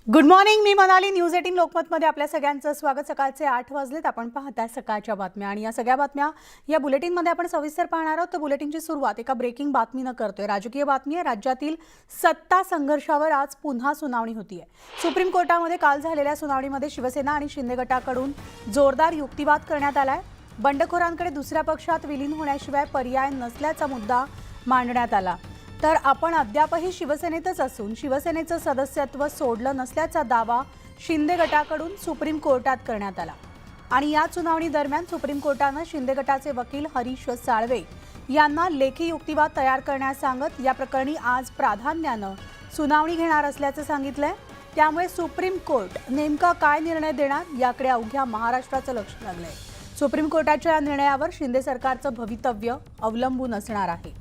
Good morning, मी Manali. News 18 लोकमतमध्ये आपल्या सगळ्यांचं स्वागत. सकाळचे 8 वाजलेत. आपण पाहताय सकाळच्या बातम्या आणि या सगळ्या बातम्या या बुलेटिनमध्ये आपण सविस्तर पाहणार आहोत. तर बुलेटिनची सुरुवात एका ब्रेकिंग बातमीनं करतोय. राजकीय बातमी आहे. राज्यातील सत्ता संघर्षावर आज पुन्हा सुनावणी होतीये. सुप्रीम कोर्टामध्ये काल झालेल्या सुनावणीमध्ये शिवसेना आणि शिंदे गटाकडून जोरदार युक्तिवाद करण्यात आलाय. बंडखोरांकडे दुसऱ्या पक्षात विलीन होण्याशिवाय पर्याय नसल्याचा मुद्दा मांडण्यात आला. तर आपण अद्यापही शिवसेनेतच असून शिवसेनेचं सदस्यत्व सोडलं नसल्याचा दावा शिंदे गटाकडून सुप्रीम कोर्टात करण्यात आला. आणि या सुनावणी दरम्यान सुप्रीम कोर्टानं शिंदे गटाचे वकील हरीश साळवे यांना लेखी युक्तिवाद तयार करण्यास सांगत या प्रकरणी आज प्राधान्यानं सुनावणी घेणार असल्याचं सांगितलंय. त्यामुळे सुप्रीम कोर्ट नेमका काय निर्णय देणार याकडे अवघ्या महाराष्ट्राचं लक्ष लागलंय. सुप्रीम कोर्टाच्या या निर्णयावर शिंदे सरकारचं भवितव्य अवलंबून असणार आहे.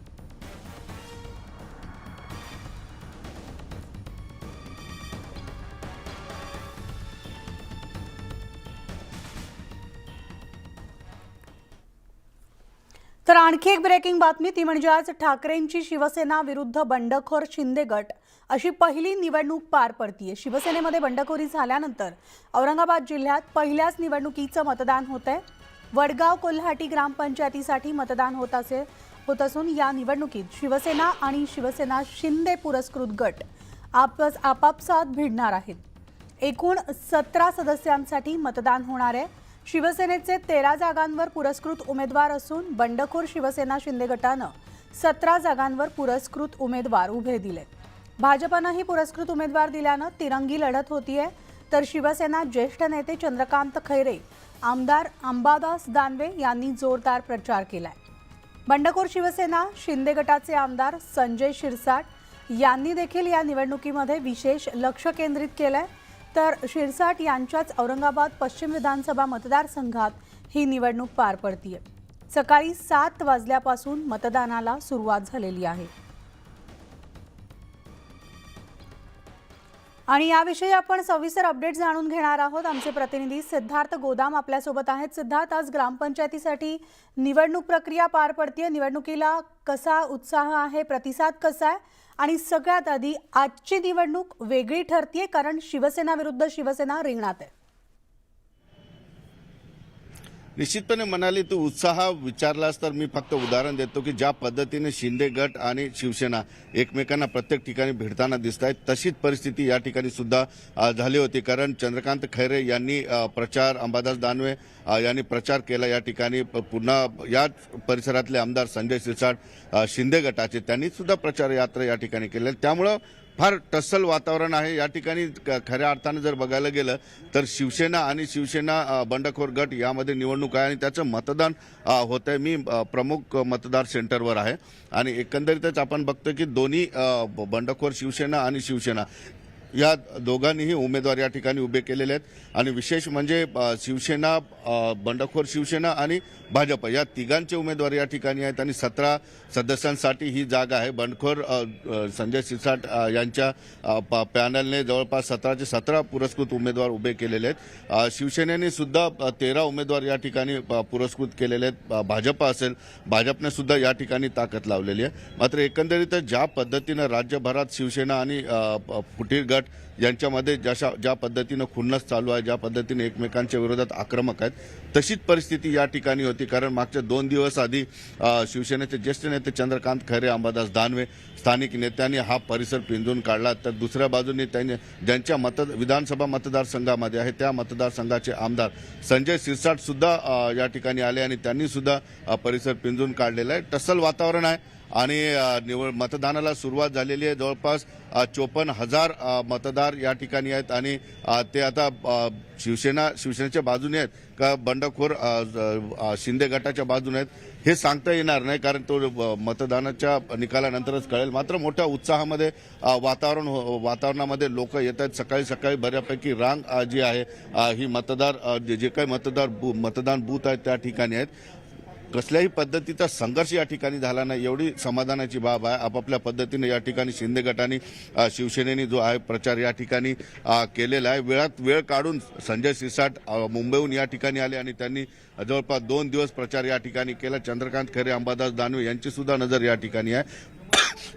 तर आणखी एक ब्रेकिंग बातमी, ती म्हणजे आज ठाकरेंची शिवसेना विरुद्ध बंडखोर शिंदे गट अशी पहिली निवडणूक पार पडतीये. शिवसेनेमध्ये बंडखोरी झाल्यानंतर औरंगाबाद जिल्ह्यात पहिल्याच निवडणुकीचं मतदान होतंय. वडगाव कोल्हाटी ग्रामपंचायतीसाठी मतदान होत असून या निवडणुकीत शिवसेना आणि शिवसेना शिंदे पुरस्कृत गट आपापसात भिडणार आहेत. एकूण 17 सदस्यांसाठी मतदान होणार आहे. शिवसेनेचे 13 जागांवर पुरस्कृत उमेदवार असून बंडखोर शिवसेना शिंदे गटानं 17 जागांवर पुरस्कृत उमेदवार उभे दिले. भाजपनंही पुरस्कृत उमेदवार दिल्यानं तिरंगी लढत होतीये. तर शिवसेना ज्येष्ठ नेते चंद्रकांत खैरे, आमदार अंबादास दानवे यांनी जोरदार प्रचार केलाय. बंडखोर शिवसेना शिंदे गटाचे आमदार संजय शिरसाट यांनी देखील या निवडणुकीमध्ये विशेष लक्ष केंद्रित केलंय. तर शिरसाट यांच्याच औरंगाबाद पश्चिम विधानसभा मतदारसंघात ही निवडणूक पार पडतीये. सकाळी 7 वाजल्यापासून मतदानाला सुरुवात झालेली आहे. आणि याविषयी आपण सविस्तर अपडेट जाणून घेणार आहोत. आमचे प्रतिनिधी सिद्धार्थ गोदाम आपल्यासोबत आहेत. सिद्धार्थ, आज ग्रामपंचायतीसाठी निवडणूक प्रक्रिया पार पडतीये. निवडणुकीला कसा उत्साह आहे, प्रतिसाद कसा आहे आणि सगळ्यात आधी आजची निवडणूक वेगळी ठरतीये कारण शिवसेना विरुद्ध शिवसेना रिंगणात आहे. निश्चितपणे म्हणाली तू उत्साह विचारलास तर मी फक्त उदाहरण देतो की ज्या पद्धतीने शिंदे गट आणि शिवसेना एकमेकांना प्रत्येक ठिकाणी भिडताना दिसत आहेत तशीच परिस्थिती या ठिकाणी सुद्धा झाली होती. कारण चंद्रकांत खैरे यांनी प्रचार, अंबादास दानवे यांनी प्रचार केला या ठिकाणी. पुन्हा याच परिसरातले आमदार संजय शिरसाट शिंदे गटाचे त्यांनी सुद्धा प्रचार यात्रा या ठिकाणी केल्या. त्यामुळं फार टस्सल वातावरण आहे या ठिकाणी. खऱ्या अर्थानं जर बघायला गेलं तर शिवसेना आणि शिवसेना बंडखोर गट यामध्ये निवडणूक आहे आणि त्याचं मतदान होत आहे. मी प्रमुख मतदार सेंटरवर आहे आणि एकंदरीतच आपण बघतो की दोन्ही बंडखोर शिवसेना आणि शिवसेना या दोघांनीही उमेदवार या ठिकाणी उभे केलेले आहेत. आणि विशेष म्हणजे शिवसेना, बंडखोर शिवसेना आणि भाजप या तिघांचे उमेदवार या ठिकाणी आहेत आणि 17 सदस्यांसाठी ही जागा आहे. बंडखोर संजय शिरसाट यांच्या पॅनलने जवळपास 17चे 17 पुरस्कृत उमेदवार उभे केलेले आहेत. शिवसेनेने सुद्धा 13 उमेदवार या ठिकाणी पुरस्कृत केलेले आहेत. भाजप असेल, भाजपने सुद्धा या ठिकाणी ताकद लावलेली आहे. मात्र एकंदरीत ज्या पद्धतीनं राज्यभरात शिवसेना आणि फुटीर गट यांच्यामध्ये ज्या पद्धतीनं खुन्नस चालू आहे, ज्या पद्धतीने एकमेकांच्या विरोधात आक्रमक आहेत, तशीच परिस्थिती या ठिकाणी होती. कारण मागच्या 2 दिवस आधी शिवसेनेचे ज्येष्ठ नेते चंद्रकांत खैरे, अंबादास दानवे स्थानिक नेत्यांनी हा परिसर पिंजून काढला. तर दुसऱ्या बाजूने त्यांनी ज्यांच्या विधानसभा मतदारसंघामध्ये आहे त्या मतदारसंघाचे आमदार संजय शिरसाट सुद्धा या ठिकाणी आले आणि त्यांनी सुद्धा परिसर पिंजून काढलेला आहे. टस्सल वातावरण आहे आणि मतदानाला सुरुवात झालेली आहे. जवळपास 54,000 मतदार या ठिकाणी आहेत आणि ते आता शिवसेनेच्या बाजूने आहेत का बंडखोर शिंदे गटाच्या बाजूने आहेत हे सांगता येणार नाही, कारण तो मतदानाच्या निकालानंतरच कळेल. मात्र मोठ्या उत्साहामध्ये वातावरणामध्ये लोक येत आहेत. सकाळी सकाळी बऱ्यापैकी रांग जी आहे ही जे काही मतदान बूथ आहेत त्या ठिकाणी आहेत. कसल्याही पद्धतीचा संघर्ष या ठिकाणी झाला नाही, एवढी समाधानाची बाब आहे. आपापल्या पद्धतीने या ठिकाणी शिंदे गटाने, शिवसेनेने जो आहे प्रचार या ठिकाणी केलेला आहे. वेळात वेळ काढून संजय शिरसाट मुंबईहून या ठिकाणी आले आणि त्यांनी जवळपास 2 दिवस प्रचार या ठिकाणी केला. चंद्रकांत खैरे, अंबादास दानवे यांची सुद्धा नजर या ठिकाणी आहे.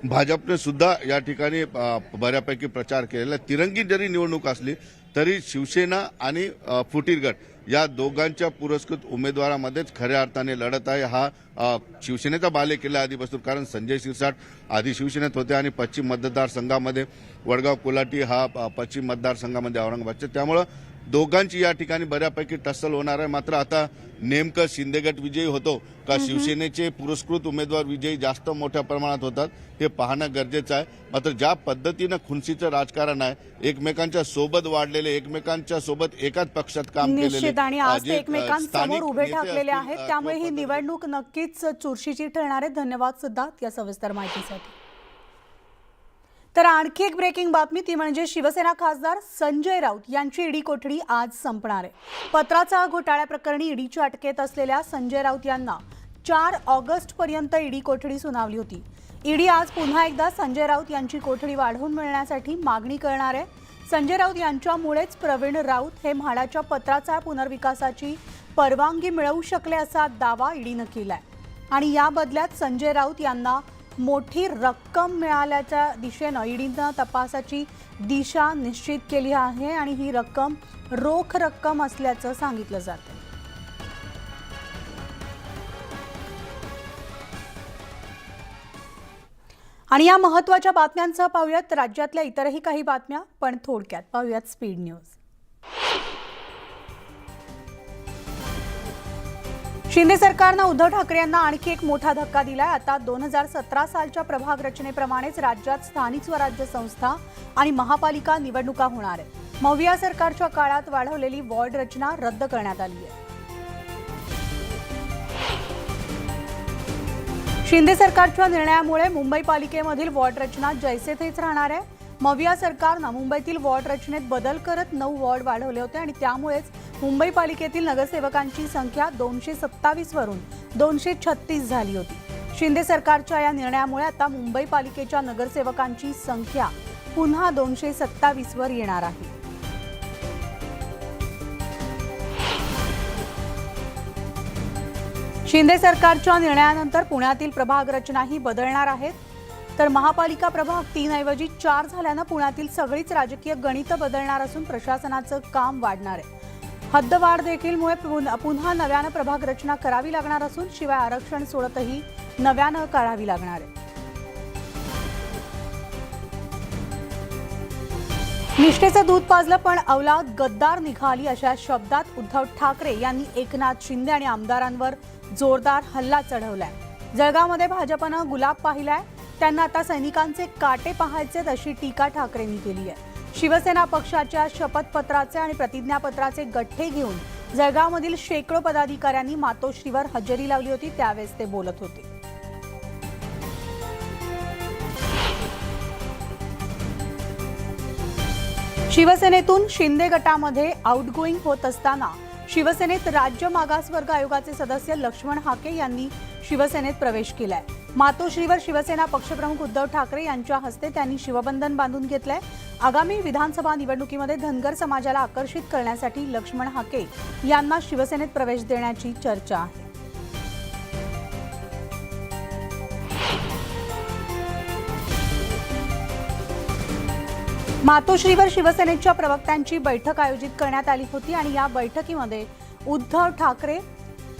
भाजपने सुद्धा या ठिकाणी बऱ्यापैकी प्रचार केलेला आहे. तिरंगी जरी निवडणूक असली तरी शिवसेना आणि फुटीर गट या दोघांच्या पुरस्कृत उमेदवारामध्येच खऱ्या अर्थाने लढत आहे. हा शिवसेनेचा बालेकिल्ला आधीपासून, कारण संजय शिरसाट आधी शिवसेनेत होते आणि पश्चिम मतदारसंघामध्ये वडगाव कोल्हाटी हा पश्चिम मतदारसंघामध्ये औरंगाबादचे, त्यामुळं दोघांची या ठिकाणी बऱ्यापैकी टस्सल होणार आहे. मात्र आता नेमकं शिंदेगट विजयी होतो का शिवसेनेचे पुरस्कृत उमेदवार विजयी जास्त मोठ्या प्रमाणात होतात हे पाहणं गरजेचं आहे. मात्र ज्या पद्धतीनं खुनसीचं राजकारण आहे, एकमेकांच्या सोबत वाढलेले, एकमेकांच्या सोबत एकाच पक्षात काम केलेले, निश्चित आणि आज ते एकमेकांसमोर स्थानिक उभे नेते ठाकलेले असतील, आहेत, त्यामुळे ही किंवा निवडणूक नक्कीच चुरशीची ठरणार आहे. धन्यवाद सिद्धार्थ या सविस्तर माहितीसाठी. तर आणखी एक ब्रेकिंग बातमी ती म्हणजे शिवसेना खासदार संजय राऊत यांची ईडी कोठडी आज संपणार आहे. पत्राचा घोटाळ्याप्रकरणी ईडीच्या अटकेत असलेल्या संजय राऊत यांना 4 ऑगस्ट पर्यंत ईडी कोठडी सुनावली होती. ईडी आज पुन्हा एकदा संजय राऊत यांची कोठडी वाढवून मिळण्यासाठी मागणी करणार आहे. संजय राऊत यांच्यामुळेच प्रवीण राऊत हे म्हाडाच्या पत्राचा पुनर्विकासाची परवानगी मिळवू शकले असा दावा ईडीनं केलाय आणि या बदल्यात संजय राऊत यांना मोठी रक्कम मिळाल्याच्या दिशेनं ईडीनं तपासाची दिशा निश्चित केली आहे आणि ही रक्कम रोख रक्कम असल्याचं सांगितलं जातं. आणि या महत्त्वाच्या बातम्यांसह पाहूयात राज्यातल्या इतरही काही बातम्या, पण थोडक्यात पाहूयात स्पीड न्यूज. शिंदे सरकारनं उद्धव ठाकरे यांना आणखी एक मोठा धक्का दिलाय. आता 2017 सालच्या प्रभाग रचनेप्रमाणेच राज्यात स्थानिक स्वराज्य संस्था आणि महापालिका निवडणुका होणार आहेत. मविया सरकारच्या काळात वाढवलेली वॉर्ड रचना रद्द करण्यात आली आहे. शिंदे सरकारच्या निर्णयामुळे मुंबई पालिकेमधील वॉर्ड रचना जैसे थेच राहणार आहे. मविया सरकारनं मुंबईतील वॉर्ड रचनेत बदल करत 9 वॉर्ड वाढवले होते आणि त्यामुळेच मुंबई पालिकेतील नगरसेवकांची संख्या 227 वरून 236 झाली होती. शिंदे सरकारच्या या निर्णयामुळे आता मुंबई पालिकेच्या नगरसेवकांची संख्या पुन्हा 227 वर येणार आहे. शिंदे सरकारच्या निर्णयानंतर पुण्यातील प्रभाग रचनाही बदलणार आहेत. तर महापालिका प्रभाग 3 ऐवजी 4 झाल्यानं पुण्यातील सगळीच राजकीय गणितं बदलणार असून प्रशासनाचं काम वाढणार आहे. हद्दवाढ देखीलमुळे पुन्हा नव्यानं प्रभाग रचना करावी लागणार असून शिवाय आरक्षण सोडतही नव्यानं काढावी लागणार आहे. निष्ठेचं दूध पाजलं पण औलाद गद्दार निघाली अशा शब्दात उद्धव ठाकरे यांनी एकनाथ शिंदे आणि आमदारांवर जोरदार हल्ला चढवलाय. जळगावमध्ये भाजपनं गुलाब पाहिलाय, त्यांना आता सैनिकांचे काटे पाहायचेत अशी टीका ठाकरेंनी केली आहे. शिवसेना पक्षाच्या शपथपत्राचे आणि प्रतिज्ञापत्राचे गठ्ठे घेऊन जळगावमधील शेकडो पदाधिकाऱ्यांनी मातोश्रीवर हजेरी लावली होती, त्यावेळेस ते बोलत होते. शिवसेनेतून शिंदे गटामध्ये आउटगोईंग होत असताना शिवसेनेत राज्य मागासवर्ग आयोगाचे सदस्य लक्ष्मण हाके यांनी शिवसेनेत प्रवेश केलाय. मातोश्रीवर शिवसेना पक्षप्रमुख उद्धव ठाकरे यांच्या हस्ते त्यांनी शिवबंधन बांधून घेतलंय. आगामी विधानसभा निवडणुकीमध्ये धनगर समाजाला आकर्षित करण्यासाठी लक्ष्मण हाके यांना शिवसेनेत प्रवेश देण्याची चर्चा आहे. मातोश्रीवर शिवसेनेच्या प्रवक्त्यांची बैठक आयोजित करण्यात आली होती आणि या बैठकीमध्ये उद्धव ठाकरे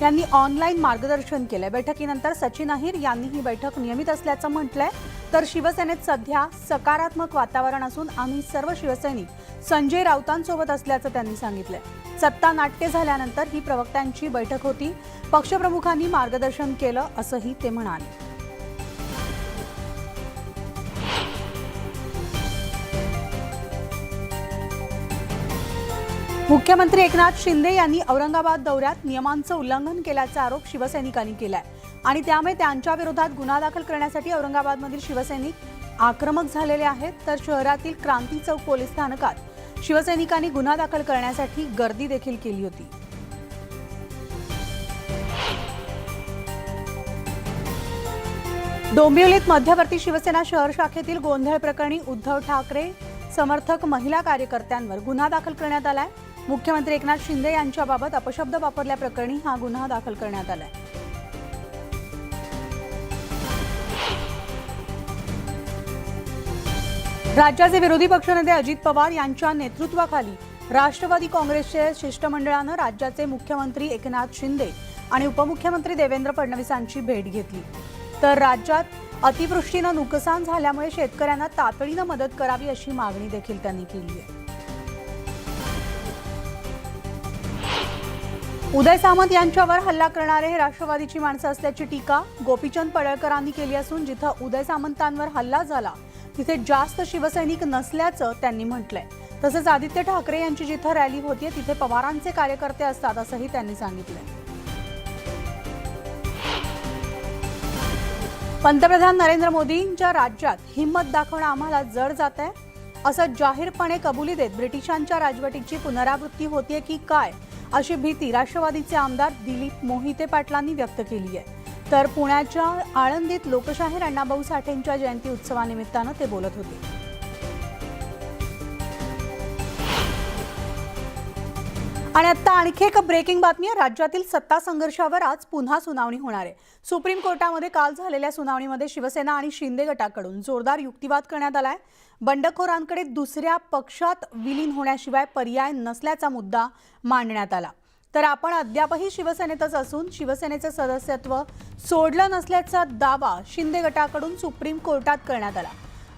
यांनी ऑनलाईन मार्गदर्शन केलंय. बैठकीनंतर सचिन अहिर यांनी ही बैठक नियमित असल्याचं म्हटलंय. तर शिवसेनेत सध्या सकारात्मक वातावरण असून आम्ही सर्व शिवसैनिक संजय राऊतांसोबत असल्याचं त्यांनी सांगितलंय. सत्ता नाट्य झाल्यानंतर ही प्रवक्त्यांची बैठक होती. पक्षप्रमुखांनी मार्गदर्शन केलं असंही ते म्हणाले. मुख्यमंत्री एकनाथ शिंदे यांनी औरंगाबाद दौऱ्यात नियमांचं उल्लंघन केल्याचा आरोप शिवसैनिकांनी केलाय आणि त्यामुळे त्यांच्या विरोधात गुन्हा दाखल करण्यासाठी औरंगाबादमधील शिवसैनिक आक्रमक झालेले आहेत. तर शहरातील क्रांती चौक पोलीस स्थानकात शिवसैनिकांनी गुन्हा दाखल करण्यासाठी गर्दी देखील केली होती. डोंबिवलीत मध्यवर्ती शिवसेना शहर शाखेतील गोंधळ प्रकरणी उद्धव ठाकरे समर्थक महिला कार्यकर्त्यांवर गुन्हा दाखल करण्यात आलाय. मुख्यमंत्री एकनाथ शिंदे यांच्याबाबत अपशब्द वापरल्याप्रकरणी हा गुन्हा दाखल करण्यात आलाय. राज्याचे विरोधी पक्षनेते अजित पवार यांच्या नेतृत्वाखाली राष्ट्रवादी काँग्रेसच्या शिष्टमंडळानं राज्याचे मुख्यमंत्री एकनाथ शिंदे आणि उपमुख्यमंत्री देवेंद्र फडणवीसांची भेट घेतली। तर राज्यात अतिवृष्टीनं नुकसान झाल्यामुळे शेतकऱ्यांना तातडीनं मदत करावी अशी मागणी देखील त्यांनी केली आहे। उदय सामंत यांच्यावर हल्ला करणारे हे राष्ट्रवादीची माणसं असल्याची टीका गोपीचंद पडळकरांनी केली असून जिथं उदय सामंतांवर हल्ला झाला तिथे जास्त शिवसैनिक नसल्याचं त्यांनी म्हटलंय। तसंच आदित्य ठाकरे यांची जिथं रॅली होतीये तिथे पवारांचे कार्यकर्ते असतात असंही त्यांनी सांगितलंय। पंतप्रधान नरेंद्र मोदींच्या राज्यात हिंमत दाखवणं आम्हाला जड जात आहे असं जाहीरपणे कबुली देत ब्रिटिशांच्या राजवटीची पुनरावृत्ती होतीये की काय अशी भीती राष्ट्रवादीचे आमदार दिलीप मोहिते पाटलांनी व्यक्त केली आहे। तर पुण्याच्या आळंदीत लोकशाहीर अण्णाभाऊ साठेंच्या जयंती उत्सवानिमित्तानं ते बोलत होते। आणि आता आणखी एक ब्रेकिंग बातमी आहे। राज्यातील सत्ता संघर्षावर आज पुन्हा सुनावणी होणार आहे। सुप्रीम कोर्टामध्ये काल झालेल्या सुनावणीमध्ये शिवसेना आणि शिंदे गटाकडून जोरदार युक्तिवाद करण्यात आलाय। बंडखोरांकडे दुसऱ्या पक्षात विलीन होण्याशिवाय पर्याय नसल्याचा मुद्दा मांडण्यात आला। तर आपण अद्यापही शिवसेनेतच असून शिवसेनेचे सदस्यत्व सोडलं नसल्याचा दावा शिंदे गटाकडून सुप्रीम कोर्टात करण्यात आला।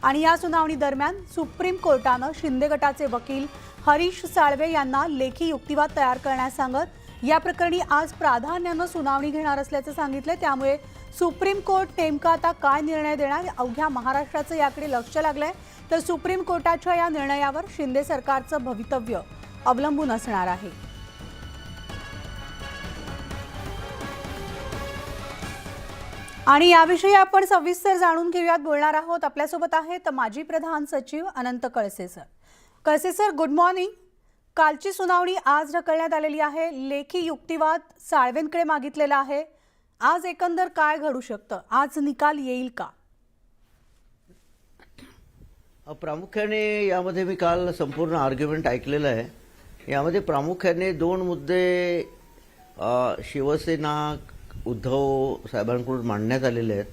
आणि या सुनावणी दरम्यान सुप्रीम कोर्टानं शिंदे गटाचे वकील हरीश साळवे यांना लेखी युक्तिवाद तयार करण्यास सांगत या प्रकरणी आज प्राधान्यानं सुनावणी घेणार असल्याचं सांगितलं। त्यामुळे सुप्रीम कोर्ट नेमका आता काय निर्णय देणार अवघ्या महाराष्ट्राचं याकडे लक्ष लागलंय। तर सुप्रीम कोर्टाच्या या निर्णयावर शिंदे सरकारचं भवितव्य अवलंबून असणार आहे। आणि याविषयी आपण सविस्तर जाणून घेऊयात, बोलणार आहोत। आपल्यासोबत आहेत माजी प्रधान सचिव Anant Kalse sir. Kalse sir, good morning. कालची सुनावणी आज ढकलण्यात आलेली आहे। लेखी युक्तिवाद साळवेंकडे मागितलेला आहे। आज एकंदर काय घडू शकतं? आज निकाल येईल का? प्रामुख्याने यामध्ये मी काल संपूर्ण आर्ग्युमेंट ऐकलेलं आहे। यामध्ये प्रामुख्याने दोन मुद्दे शिवसेना उद्धव साहेबांकडून मांडण्यात आलेले आहेत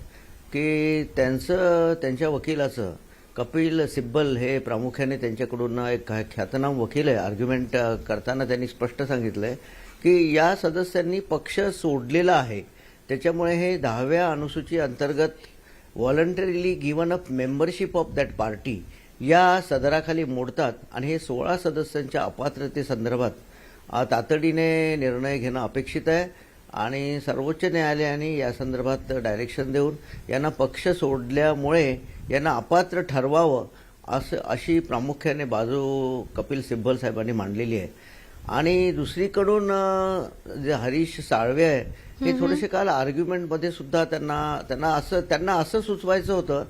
की त्यांच्या वकिलाचं कपिल सिब्बल हे प्रामुख्याने त्यांच्याकडून एक ख्यातनाम वकील आहे। आर्ग्युमेंट करताना त्यांनी स्पष्ट सांगितलं आहे की या सदस्यांनी पक्ष सोडलेला आहे, त्याच्यामुळे हे 10व्या अनुसूची अंतर्गत voluntarily given up membership of that party या सदराखाली मोडतात आणि हे 16 सदस्यांच्या अपात्रतेसंदर्भात तातडीने निर्णय घेणं अपेक्षित आहे। आणि सर्वोच्च न्यायालयाने या संदर्भात डायरेक्शन देऊन यांना पक्ष सोडल्यामुळे यांना अपात्र ठरवावं अशी प्रामुख्याने बाजू कपिल सिब्बल साहेबांनी मांडलेली आहे। आणि दुसरीकडून जे हरीश साळवे आहे हे थोडेसे काल आर्ग्युमेंटमध्ये सुद्धा त्यांना असं सुचवायचं होतं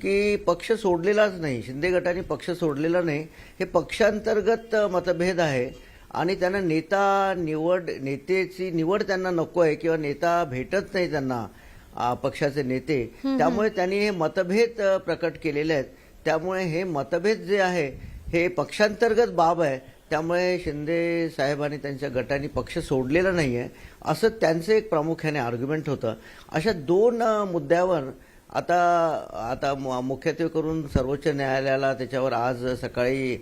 की पक्ष सोडलेलाच नाही, शिंदे गटाने पक्ष सोडलेला नाही, हे पक्षांतर्गत मतभेद आहे आणि त्यांना नेत्याची निवड त्यांना नको आहे किंवा नेता भेटत नाही त्यांना पक्षाचे नेते, त्यामुळे त्यांनी हे मतभेद प्रकट केलेले आहेत। त्यामुळे हे मतभेद जे आहे हे पक्षांतर्गत बाब आहे, त्यामुळे शिंदे साहेबांनी त्यांच्या गटाने पक्ष सोडलेला नाही आहे असं त्यांचं एक प्रामुख्याने आर्ग्युमेंट होतं। अशा दोन मुद्द्यावर आता मुख्यत्वे करून सर्वोच्च न्यायालयाला त्याच्यावर आज सकाळी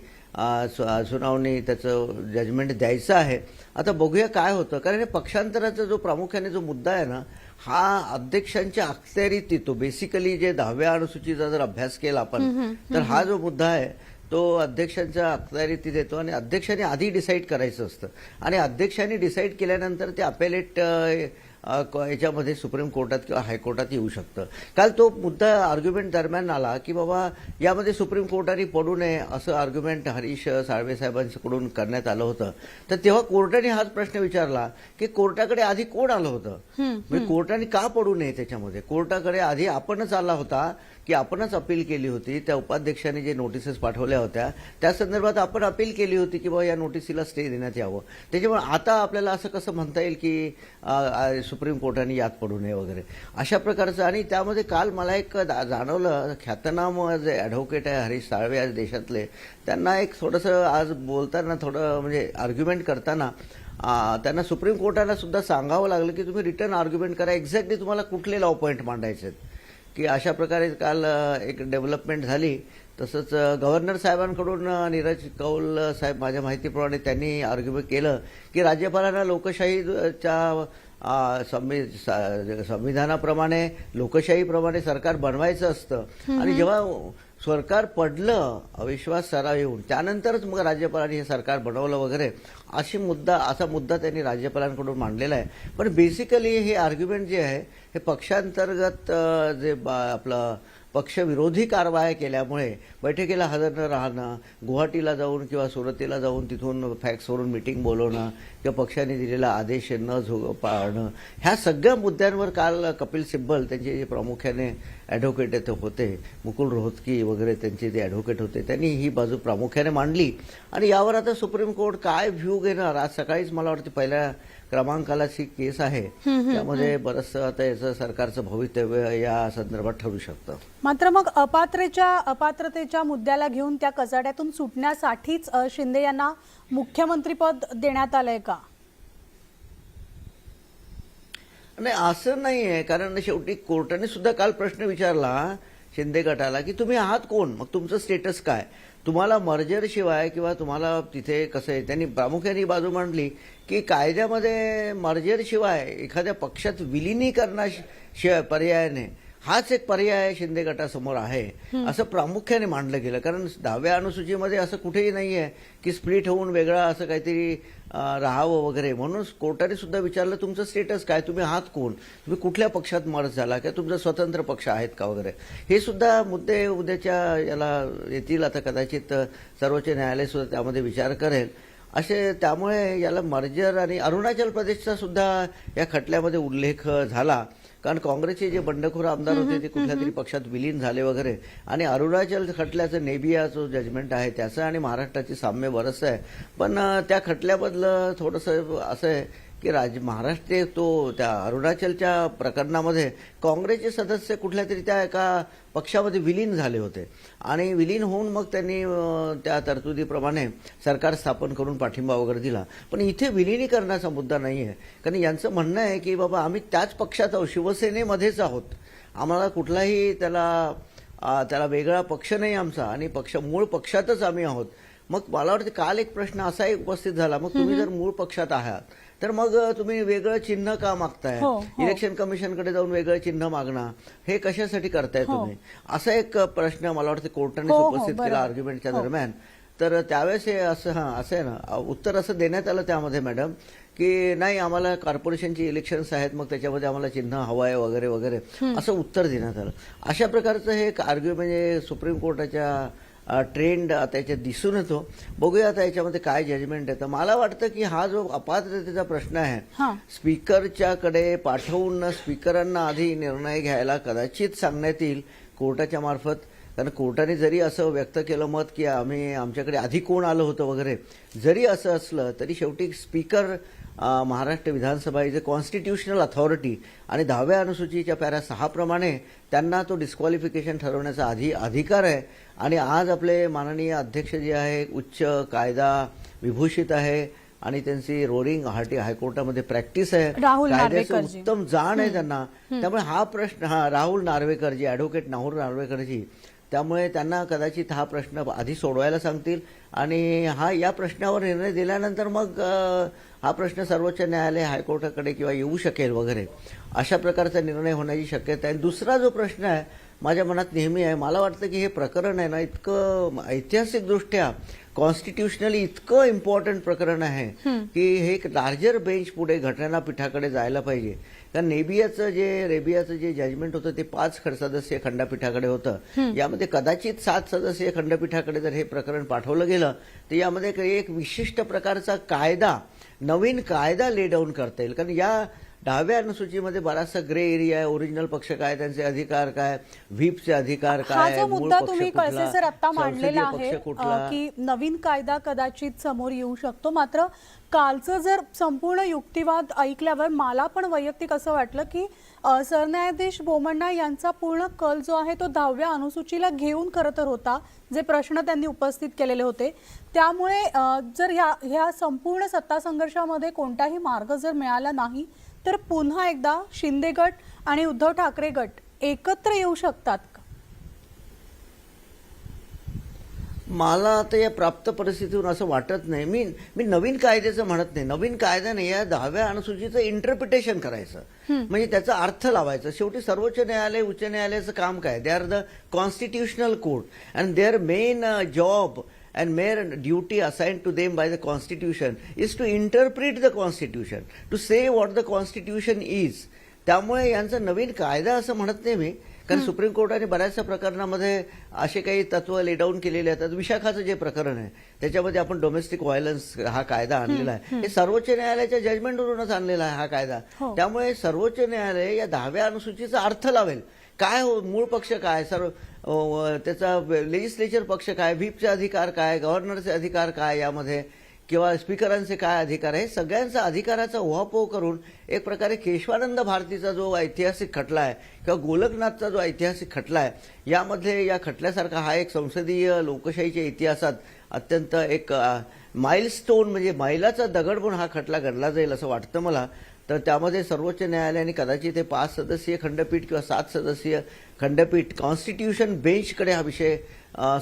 सुनावणी त्याचं जजमेंट द्यायचं आहे। आता बघूया काय होतं, कारण हे पक्षांतराचा जो प्रामुख्याने जो मुद्दा आहे ना हा अध्यक्षांच्या अखत्यारीत येतो। बेसिकली जे 10व्या अनुसूचीचा जर अभ्यास केला आपण तर हा जो मुद्दा आहे तो अध्यक्षांच्या अखत्यारीत येतो आणि अध्यक्षांनी आधी डिसाईड करायचं असतं आणि अध्यक्षांनी डिसाईड केल्यानंतर ते अपेलेट याच्यामध्ये सुप्रीम कोर्टात किंवा हायकोर्टात येऊ शकतं। काल तो मुद्दा आर्ग्युमेंट दरम्यान आला की बाबा यामध्ये सुप्रीम कोर्टाने पडू नये असं आर्ग्युमेंट हरीश साळवे साहेबांकडून करण्यात आलं होतं। तर तेव्हा कोर्टाने हाच प्रश्न विचारला की कोर्टाकडे आधी कोण आलं होतं, म्हणजे कोर्टाने का पडू नये त्याच्यामध्ये? कोर्टाकडे आधी आपणच आला होता की आपणच अपील केली होती, त्या उपाध्यक्षांनी जे नोटिसेस पाठवल्या होत्या त्या संदर्भात आपण अपील केली होती की बाबा या नोटिसीला स्टे देण्यात यावं। त्याच्यामुळे आता आपल्याला असं कसं म्हणता येईल की सुप्रीम कोर्टाने यात पडू नये वगैरे अशा प्रकारचं। आणि त्यामध्ये काल मला एक जाणवलं, ख्यातनाम जे ॲडव्होकेट आहे हरीश साळवे आज देशातले, त्यांना एक थोडंसं आज बोलताना थोडं म्हणजे आर्ग्युमेंट करताना त्यांना सुप्रीम कोर्टाला सुद्धा सांगावं लागलं की तुम्ही रिटर्न आर्ग्युमेंट करा, एक्झॅक्टली तुम्हाला कुठले लॉ पॉईंट मांडायचे आहेत, की अशा प्रकारे काल एक डेव्हलपमेंट झाली। तसंच गव्हर्नर साहेबांकडून नीरज कौल साहेब माझ्या माहितीप्रमाणे त्यांनी आर्ग्युमेंट केलं की राज्यपालांना लोकशाहीच्या संविधानाप्रमाणे लोकशाहीप्रमाणे सरकार बनवायचं असतं आणि जेव्हा सरकार पडलं अविश्वास सराव येऊन त्यानंतरच मग राज्यपालांनी हे सरकार बनवलं वगैरे असा मुद्दा त्यांनी राज्यपालांकडून मांडलेला आहे. पण बेसिकली हे आर्ग्युमेंट जे आहे हे पक्षांतर्गत जे आपलं पक्षविरोधी कारवाया केल्यामुळे बैठकीला हजर न राहणं, गुवाहाटीला जाऊन किंवा सुरतीला जाऊन तिथून फॅक्सवरून मिटिंग बोलवणं किंवा पक्षाने दिलेला आदेश न पाळणं, ह्या सगळ्या मुद्द्यांवर काल कपिल सिब्बल त्यांचे जे प्रामुख्याने ॲडव्होकेट होते, मुकुल रोहतगी वगैरे त्यांचे जे ॲडव्होकेट होते, त्यांनी ही बाजू प्रामुख्याने मांडली. आणि यावर आता सुप्रीम कोर्ट काय व्ह्यू घेणार, आज सकाळीच मला वाटतं पहिल्या क्रमांकालाची केस आहे, त्यामध्ये बरंचसं आता याचं सरकारचं भवितव्य या संदर्भात ठरू शकतं. मात्र मग अपात्रतेच्या मुद्द्याला घेऊन त्या कचाट्यातून सुटण्यासाठीच शिंदे यांना मुख्यमंत्रीपद देण्यात आलंय का? नाही, असं नाही आहे. कारण शेवटी कोर्टाने सुद्धा काल प्रश्न विचारला शिंदे गटाला की तुम्ही आहात कोण, मग तुमचं स्टेटस काय, तुम्हाला मर्जर शिवाय किंवा तुम्हाला तिथे कसं आहे. त्यांनी प्रामुख्याने ही बाजू मांडली की कायद्यामध्ये मर्जर शिवाय एखाद्या पक्षात विलिनीकरणाशिवाय पर्यायाने हाच एक पर्याय शिंदे गटासमोर आहे असं प्रामुख्याने मांडलं गेलं. कारण 10व्या अनुसूचीमध्ये असं कुठेही नाही आहे की स्प्लिट होऊन वेगळं असं काहीतरी राहावं वगैरे. म्हणून कोर्टाने सुद्धा विचारलं तुमचं स्टेटस काय, तुम्ही आहात कोण, तुम्ही कुठल्या पक्षात मर्ज झाला किंवा तुमचा स्वतंत्र पक्ष आहेत का वगैरे. हे सुद्धा मुद्दे उद्याच्या याला येतील. आता कदाचित सर्वोच्च न्यायालय सुद्धा त्यामध्ये विचार करेल असे. त्यामुळे याला मर्जर आणि अरुणाचल प्रदेशचा सुद्धा या खटल्यामध्ये उल्लेख झाला. कारण काँग्रेसचे जे बंडखोर आमदार होते ते कुठल्या तरी पक्षात विलीन झाले वगैरे. आणि अरुणाचल खटल्याचं नेबिया जो जजमेंट आहे त्याचं आणि महाराष्ट्राची साम्य बरंच आहे. पण त्या खटल्याबद्दल थोडंसं असं आहे की महाराष्ट्र त्या अरुणाचलच्या प्रकरणामध्ये काँग्रेसचे सदस्य कुठल्या तरी त्या एका पक्षामध्ये विलीन झाले होते आणि विलीन होऊन मग त्यांनी त्या तरतुदीप्रमाणे सरकार स्थापन करून पाठिंबा वगैरे दिला. पण इथे विलिनीकरणाचा मुद्दा नाही आहे. कारण यांचं म्हणणं आहे की बाबा आम्ही त्याच पक्षात आहोत, शिवसेनेमध्येच आहोत, आम्हाला कुठलाही त्याला वेगळा पक्ष नाही आमचा आणि मूळ पक्षातच आम्ही आहोत. मग मला वाटतं काल एक प्रश्न असाही उपस्थित झाला, मग तुम्ही जर मूळ पक्षात आहात तर मग तुम्ही वेगळं चिन्ह का मागताय, इलेक्शन कमिशनकडे जाऊन वेगळं चिन्ह मागणं हे कशासाठी करताय तुम्ही, असा एक प्रश्न मला वाटतं कोर्टाने उपस्थित केला आर्ग्युमेंटच्या दरम्यान. तर त्यावेळेस हे असं आहे ना, उत्तर असं देण्यात आलं त्यामध्ये मॅडम की नाही आम्हाला कॉर्पोरेशनची इलेक्शन्स आहेत मग त्याच्यामध्ये आम्हाला चिन्ह हवं आहे वगैरे वगैरे असं उत्तर देण्यात आलं. अशा प्रकारचं हे एक म्हणजे सुप्रीम कोर्टाच्या ट्रेंड आता याच्यात दिसून येतो. बघूया आता याच्यामध्ये काय जजमेंट येतं. मला वाटतं की हा जो अपात्रतेचा प्रश्न आहे स्पीकरच्याकडे पाठवून स्पीकरांना आधी निर्णय घ्यायला कदाचित सांगण्यात येईल कोर्टाच्या मार्फत. कारण कोर्टाने जरी असं व्यक्त केलं मत की आमच्याकडे आधी कोण आलं होतं वगैरे, जरी असं असलं तरी शेवटी speaker Maharashtra Vidhan Sabha is a constitutional authority आणि 10व्या अनुसूचीच्या पॅरा 6 प्रमाणे त्यांना तो डिस्क्वालिफिकेशन ठरवण्याचा अधिकार आहे. आणि आज आपले माननीय अध्यक्ष जे आहे उच्च कायदा विभूषित आहे आणि त्यांची रोलिंग हायकोर्टामध्ये प्रॅक्टिस आहे, कायद्याचं उत्तम जाण आहे त्यांना. त्यामुळे हा प्रश्न राहुल नार्वेकरजी, ॲडव्होकेट राहुल नार्वेकरजी, त्यामुळे त्यांना कदाचित हा प्रश्न आधी सोडवायला सांगतील आणि या प्रश्नावर निर्णय दिल्यानंतर मग हा प्रश्न सर्वोच्च न्यायालय हायकोर्टाकडे किंवा येऊ शकेल वगैरे अशा प्रकारचा निर्णय होण्याची शक्यता आहे. दुसरा जो प्रश्न आहे माझ्या मनात नेहमी आहे, मला वाटतं की हे प्रकरण आहे ना इतकं ऐतिहासिकदृष्ट्या कॉन्स्टिट्युशनली इतकं इम्पॉर्टंट प्रकरण आहे की हे एक लार्जर बेंच पुढे घटनापीठाकडे जायला पाहिजे. कारण रेबियाचं जे जजमेंट होतं ते 5 सदस्यीय खंडपीठाकडे होतं. यामध्ये कदाचित 7 सदस्यीय खंडपीठाकडे जर हे प्रकरण पाठवलं गेलं तर यामध्ये एक विशिष्ट प्रकारचा नवीन कायदा ले डाऊन करता येईल. कारण या 10व्या अनुसूचीमध्ये बराचसा ग्रे एरिया आहे. ओरिजिनल पक्ष काय, त्यांचे अधिकार काय, व्हीपचे अधिकार काय, हा जो मुद्दा तुम्ही कळसे सर आता मांडलेला आहे की नवीन कायदा कदाचित समोर येऊ शकतो. मात्र कालचं जर संपूर्ण युक्तिवाद ऐकल्यावर मला पण वैयक्तिक असं वाटलं की सरन्यायाधीश बोमण्णा यांचा पूर्ण कल जो आहे तो 10व्या अनुसूचीला घेऊन खरं तर होता, जे प्रश्न त्यांनी उपस्थित केलेले होते. त्यामुळे जर ह्या संपूर्ण सत्ता संघर्षामध्ये कोणताही मार्ग जर मिळाला नाही तर पुन्हा एकदा शिंदे गट आणि उद्धव ठाकरे गट एकत्र येऊ शकतात का? मला आता या प्राप्त परिस्थितीतून असं वाटत नाही. मी नवीन कायद्याचं म्हणत नाही. नवीन कायदा नाही, या 10व्या अनुसूचीचं इंटरप्रिटेशन करायचं, म्हणजे त्याचा अर्थ लावायचा. शेवटी सर्वोच्च न्यायालय, उच्च न्यायालयाचं काम काय? They are the constitutional court and their main job and mere duty assigned to them by the Constitution is to interpret the Constitution, to say what the Constitution is. त्यामुळे यांचा नवीन कायदा असं म्हणत नाही मी, कारण सुप्रीम कोर्टाने बऱ्याचशा प्रकरणामध्ये असे काही तत्व लेडाऊन केलेले आहेत. विशाखाचं जे प्रकरण आहे त्याच्यामध्ये आपण डोमेस्टिक व्हायलन्स हा कायदा आणलेला आहे, हे सर्वोच्च न्यायालयाच्या जजमेंटवरूनच आणलेला आहे हा कायदा. त्यामुळे सर्वोच्च न्यायालय या 10व्या अनुसूचीचा अर्थ लावेल. काय मूळ पक्ष काय, सर्व त्याचा लेजिस्लेचर पक्ष काय, व्हीपचे अधिकार काय, गव्हर्नरचे अधिकार काय यामध्ये, किंवा स्पीकरांचे काय अधिकार आहे, सगळ्यांचा अधिकाराचा उहापोह करून एक प्रकारे केशवानंद भारतीचा जो ऐतिहासिक खटला आहे किंवा गोलकनाथचा जो ऐतिहासिक खटला आहे, यामध्ये या खटल्यासारखा हा एक संसदीय लोकशाहीच्या इतिहासात अत्यंत एक माइलस्टोन, म्हणजे मैलाचा दगड म्हणून हा खटला गणला जाईल असं वाटतं मला. तर त्यामध्ये सर्वोच्च न्यायालयाने कदाचित ते 5 सदस्यीय खंडपीठ किंवा 7 सदस्यीय खंडपीठ कॉन्स्टिट्यूशन बेंचकडे हा विषय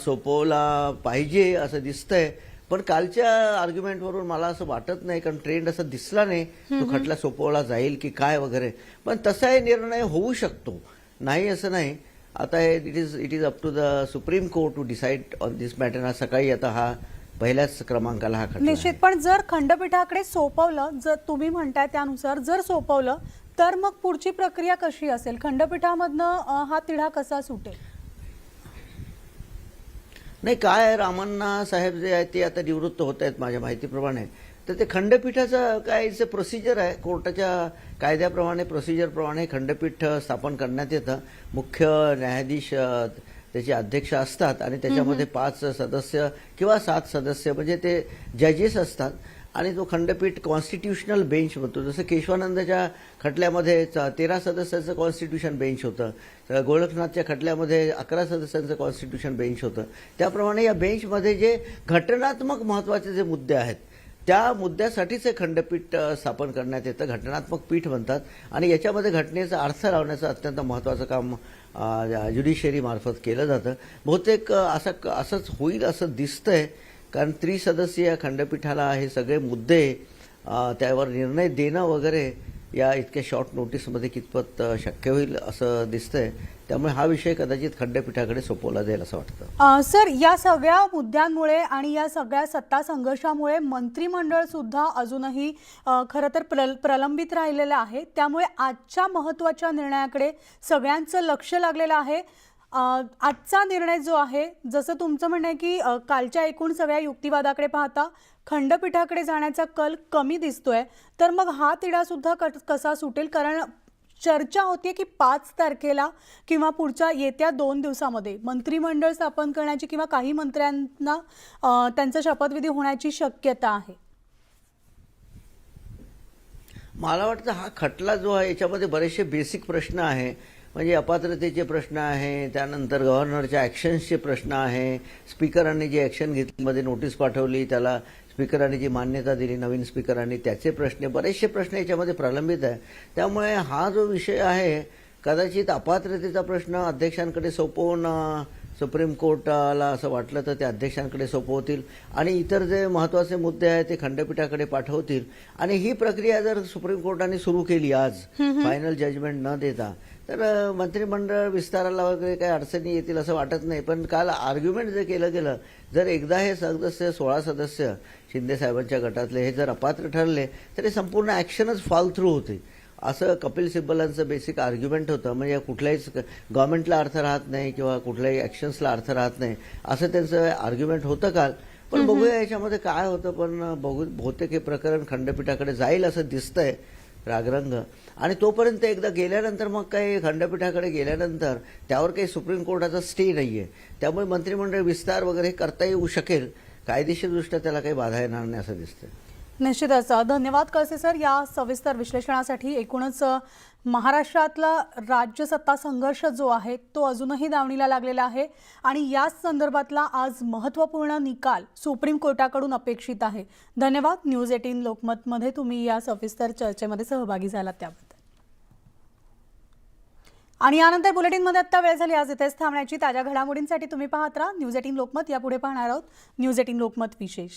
सोपवला पाहिजे असं दिसतंय. पण कालच्या आर्ग्युमेंटवरून मला असं वाटत नाही, कारण ट्रेंड असं दिसला नाही तो खटला सोपवला जाईल की काय वगैरे. पण तसाही निर्णय होऊ शकतो, नाही असं नाही. आता it is up to the supreme court to decide on this matter. आज सकाळी आता हा पहिल्याच क्रमांकाला हा खटला निश्चित. पण जर खंडपीठाकडे सोपवलं, जर तुम्ही म्हणताय त्यानुसार जर सोपवलं, तर मग पुढची प्रक्रिया कशी असेल? खंडपीठामधनं हा तिढा कसा सुटेल? नाही, काय रामण्णा साहेब जे आहेत ते आता निवृत्त होत आहेत माझ्या माहितीप्रमाणे. तर ते खंडपीठाचं काय प्रोसिजर आहे, कोर्टाच्या कायद्याप्रमाणे प्रोसिजरप्रमाणे खंडपीठ स्थापन करण्यात येतं. मुख्य न्यायाधीश त्याचे अध्यक्ष असतात आणि त्याच्यामध्ये 5 सदस्य किंवा 7 सदस्य म्हणजे ते जजेस असतात. आणि तो खंडपीठ कॉन्स्टिट्युशनल बेंच म्हणतो. जसं केशवानंदच्या खटल्यामध्ये 13 सदस्यांचं कॉन्स्टिट्यूशन बेंच होतं, गोरखनाथच्या खटल्यामध्ये 11 सदस्यांचं कॉन्स्टिट्यूशन बेंच होतं. त्याप्रमाणे या बेंचमध्ये जे घटनात्मक महत्त्वाचे जे मुद्दे आहेत त्या मुद्द्यासाठीच हे खंडपीठ स्थापन करण्यात येतं. घटनात्मक पीठ म्हणतात. आणि याच्यामध्ये घटनेचा अर्थ लावण्याचं अत्यंत महत्त्वाचं काम ज्युडिशियरी मार्फत केलं जातं. बहुतेक असंच होईल असं दिसतंय, कारण त्रिसदस्यीय खंडपीठाला हे सगळे मुद्दे त्यावर निर्णय देणं वगैरे या इतक्या शॉर्ट नोटीसमध्ये कितपत शक्य होईल असं दिसतंय. त्यामुळे हा विषय कदाचित खंडपीठाकडे सोपवला जाईल असं वाटतं. सर, या सगळ्या मुद्द्यांमुळे आणि या सगळ्या सत्ता संघर्षामुळे मंत्रिमंडळ सुद्धा अजूनही खरं तर प्रलंबित राहिलेलं आहे. त्यामुळे आजच्या महत्त्वाच्या निर्णयाकडे सगळ्यांचं लक्ष लागलेलं आहे. आजचा निर्णय जो आहे, जसं तुमचं म्हणणं आहे की कालच्या एकूण सगळ्या युक्तिवादाकडे पाहता खंडपीठाकडे जाण्याचा कल कमी दिसतोय, तर मग हा तिढा सुद्धा कसा सुटेल? कारण चर्चा होती की 5 तारखेला किंवा पुढच्या येत्या 2 दिवसामध्ये मंत्रिमंडळ स्थापन करण्याची किंवा काही मंत्र्यांना त्यांचा शपथविधी होण्याची शक्यता आहे. मला वाटतं हा खटला जो आहे याच्यामध्ये बरेचसे बेसिक प्रश्न आहे. म्हणजे अपात्रतेचे प्रश्न आहे, त्यानंतर गव्हर्नरच्या ॲक्शन्सचे प्रश्न आहे, स्पीकरांनी जी ॲक्शन घेतली, मध्ये नोटीस पाठवली, त्याला स्पीकरांनी जी मान्यता दिली नवीन स्पीकरांनी, त्याचे प्रश्न, बरेचसे प्रश्न याच्यामध्ये प्रलंबित आहे. त्यामुळे हा जो विषय आहे कदाचित अपात्रतेचा प्रश्न अध्यक्षांकडे सोपवून सुप्रीम कोर्टाला असं वाटलं तर ते अध्यक्षांकडे सोपवतील आणि इतर जे महत्त्वाचे मुद्दे आहेत ते खंडपीठाकडे पाठवतील. आणि ही प्रक्रिया जर सुप्रीम कोर्टाने सुरू केली आज फायनल जजमेंट न देता, तर मंत्रिमंडळ विस्ताराला वगैरे काही अडचणी येतील असं वाटत नाही. पण काल आर्ग्युमेंट जे केलं गेलं, जर एकदा हे सदस्य 16 सदस्य शिंदे साहेबांच्या गटातले हे जर अपात्र ठरले तर हे संपूर्ण ॲक्शनच फॉल थ्रू होते, असं कपिल सिब्बलांचं बेसिक आर्ग्युमेंट होतं. म्हणजे कुठल्याहीच गव्हर्नमेंटला अर्थ राहत नाही किंवा कुठल्याही ॲक्शन्सला अर्थ राहत नाही असं त्यांचं आर्ग्युमेंट होतं काल. पण बघूया याच्यामध्ये काय होतं. पण बहुतेक हे प्रकरण खंडपीठाकडे जाईल असं दिसतंय रागरंग. आणि तोपर्यंत एकदा गेल्यानंतर मग काही खंडपीठाकडे गेल्यानंतर त्यावर काही सुप्रीम कोर्टाचा स्टे नाहीये, त्यामुळे मंत्रिमंडळ विस्तार वगैरे करता येऊ शकेल. कायदेशीरदृष्ट्या त्याला काही बाधा येणार नाही असं दिसतंय. निश्चितच. धन्यवाद कळसे सर या सविस्तर विश्लेषणासाठी. एकूणच महाराष्ट्रातला राज्य सत्ता संघर्ष जो आहे तो अजूनही दावणीला लागलेला आहे आणि याच संदर्भातला आज महत्त्वपूर्ण निकाल सुप्रीम कोर्टाकडून अपेक्षित आहे. धन्यवाद. न्यूज 18 लोकमतमध्ये तुम्ही या सविस्तर चर्चेमध्ये सहभागी झालात त्याबद्दल. आणि यानंतर बुलेटिनमध्ये आत्ता वेळ झाली आज इथेच थांबण्याची. ताज्या घडामोडींसाठी तुम्ही पाहत राहा न्यूज 18 लोकमत. यापुढे पाहणार आहोत न्यूज 18 लोकमत विशेष.